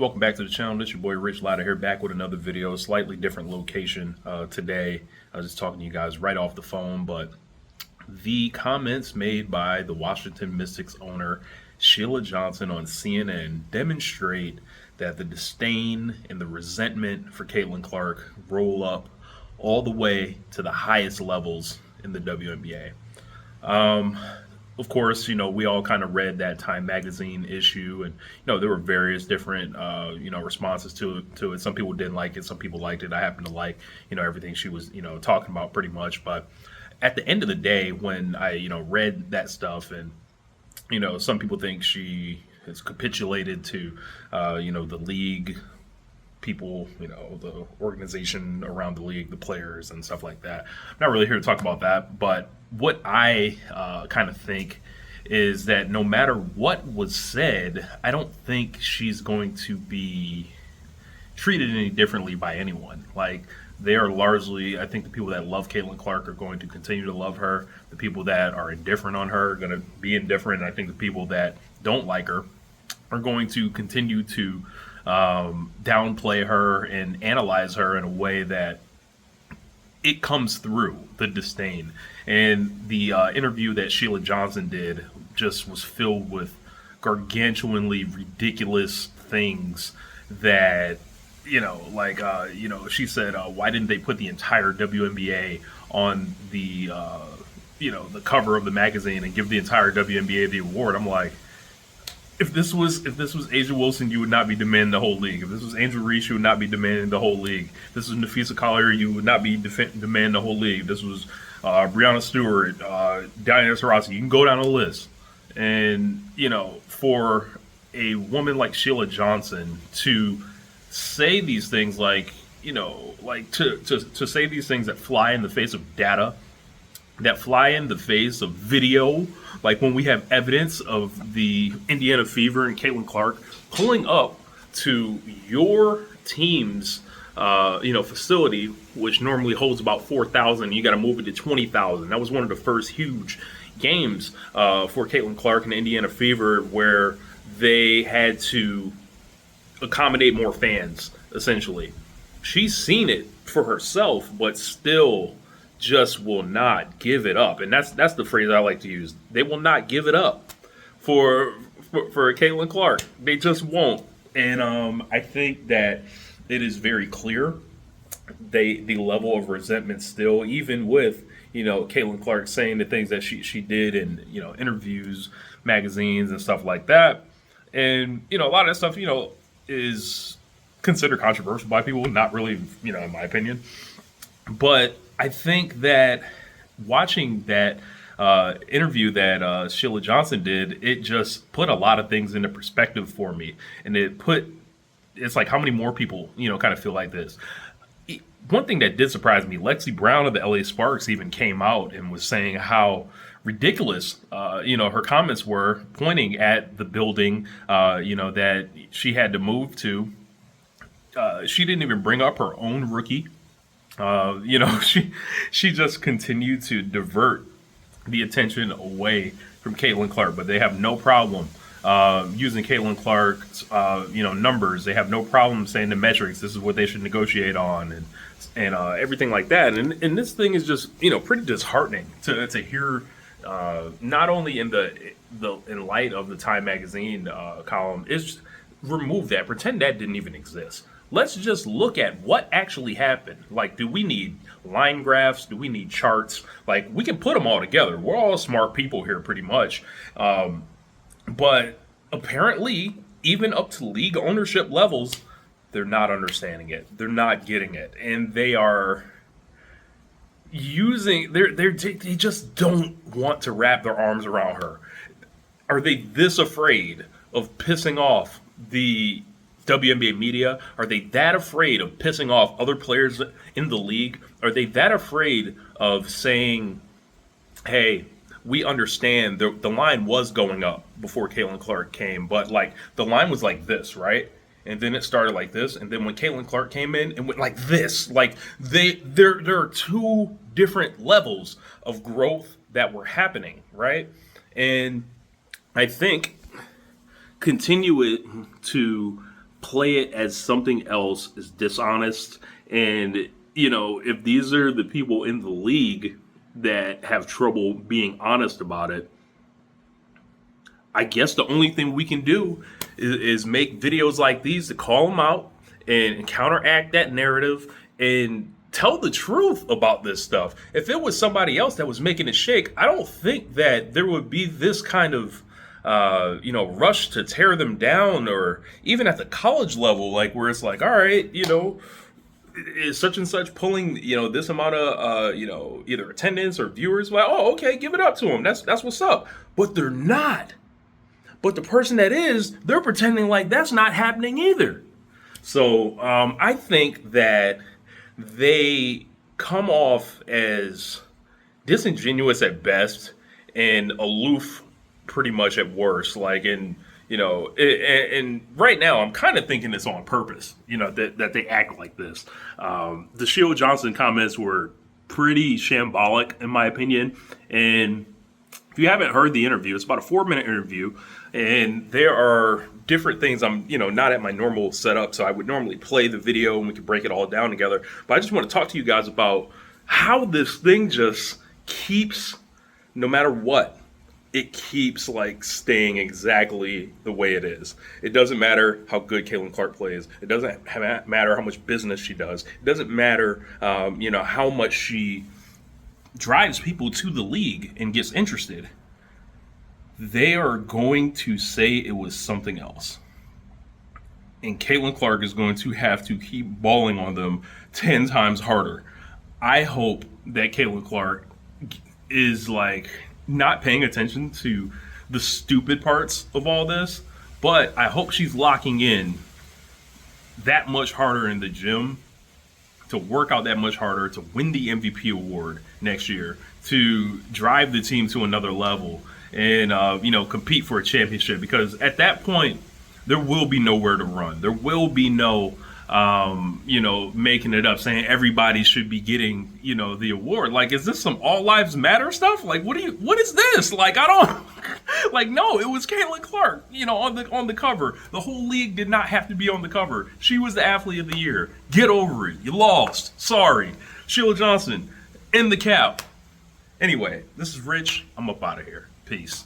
Welcome back to the channel. This is your boy Rich Latta here, back with another video. Slightly different location today. I was just talking to you guys right off the phone, but the comments made by the Washington Mystics owner Sheila Johnson on CNN demonstrate that the disdain and the resentment for Caitlin Clark roll up all the way to the highest levels in the WNBA. Of course, we all kind of read that Time magazine issue, and there were various different responses to it. Some people didn't like it, some people liked it. I happen to like everything she was talking about pretty much. But at the end of the day, when I read that stuff, and some people think she has capitulated to the league people, the organization around the league, the players and stuff like that. I'm not really here to talk about that, but what I kind of think is that no matter what was said, I don't think she's going to be treated any differently by anyone. Like, they are largely, I think the people that love Caitlin Clark are going to continue to love her. The people that are indifferent on her are going to be indifferent. And I think the people that don't like her are going to continue to downplay her and analyze her in a way that it comes through, the disdain. And the interview that Sheila Johnson did just was filled with gargantuanly ridiculous things that, she said, why didn't they put the entire WNBA on the, the cover of the magazine and give the entire WNBA the award? I'm like, if this was Asia Wilson, you would not be demanding the whole league. If this was Angel Reese, you would not be demanding the whole league. If this was Nafisa Collier, you would not be demanding the whole league. If this was Breanna Stewart, Diana Taurasi. You can go down the list. And for a woman like Sheila Johnson to say these things, to say these things that fly in the face of data, that fly in the face of video, like when we have evidence of the Indiana Fever and Caitlin Clark pulling up to your team's facility, which normally holds about 4,000. You got to move it to 20,000. That was one of the first huge games for Caitlin Clark and the Indiana Fever, where they had to accommodate more fans, essentially. She's seen it for herself, but still just will not give it up. And that's the phrase I like to use. They will not give it up for Caitlin Clark. They just won't. And I think that it is very clear the level of resentment still, even with Caitlin Clark saying the things that she did in interviews, magazines and stuff like that. And a lot of that stuff is considered controversial by people, not really in my opinion. But I think that watching that interview that Sheila Johnson did, it just put a lot of things into perspective for me. And it's like, how many more people, kind of feel like this? One thing that did surprise me, Lexi Brown of the LA Sparks even came out and was saying how ridiculous, her comments were, pointing at the building, that she had to move to. She didn't even bring up her own rookie. She just continued to divert the attention away from Caitlin Clark, but they have no problem using Caitlin Clark's numbers. They have no problem saying the metrics. This is what they should negotiate on, and everything like that. And this thing is just pretty disheartening to hear. Not only in in light of the Time magazine column, is remove that, pretend that didn't even exist. Let's just look at what actually happened. Like, do we need line graphs? Do we need charts? Like, we can put them all together. We're all smart people here, pretty much. But apparently, even up to league ownership levels, they're not understanding it. They're not getting it. And they are they just don't want to wrap their arms around her. Are they this afraid of pissing off the WNBA media? Are they that afraid of pissing off other players in the league? Are they that afraid of saying, hey, we understand the line was going up before Caitlin Clark came, but the line was like this, right? And then it started like this, and then when Caitlin Clark came in, it went like this. There are two different levels of growth that were happening, right? And I think continue to play it as something else is dishonest. And, if these are the people in the league that have trouble being honest about it, I guess the only thing we can do is make videos like these to call them out and counteract that narrative and tell the truth about this stuff. If it was somebody else that was making it shake, I don't think that there would be this kind of rush to tear them down, or even at the college level, like where it's like, all right, is such and such pulling, this amount of, either attendance or viewers. Well, oh, okay, give it up to them. That's what's up. But they're not. But the person that is, they're pretending like that's not happening either. So I think that they come off as disingenuous at best and aloof pretty much at worst. Like, and right now I'm kind of thinking it's on purpose, that they act like this. The Sheila Johnson comments were pretty shambolic in my opinion. And if you haven't heard the interview, it's about a 4-minute interview, and there are different things. I'm, not at my normal setup, so I would normally play the video and we could break it all down together. But I just want to talk to you guys about how this thing just keeps, no matter what, it keeps like staying exactly the way it is. It doesn't matter how good Caitlin Clark plays. It doesn't matter how much business she does. It doesn't matter, how much she drives people to the league and gets interested. They are going to say it was something else. And Caitlin Clark is going to have to keep balling on them 10 times harder. I hope that Caitlin Clark is like not paying attention to the stupid parts of all this, but I hope she's locking in that much harder in the gym, to work out that much harder, to win the MVP award next year, to drive the team to another level, and compete for a championship. Because at that point, there will be nowhere to run. There will be no making it up, saying everybody should be getting the award. Like, is this some all lives matter stuff? Like, what is this? Like, I don't like, no, it was Caitlin Clark, on the cover. The whole league did not have to be on the cover. She was the athlete of the year. Get over it. You lost. Sorry. Sheila Johnson in the cap. Anyway, this is Rich. I'm up out of here. Peace.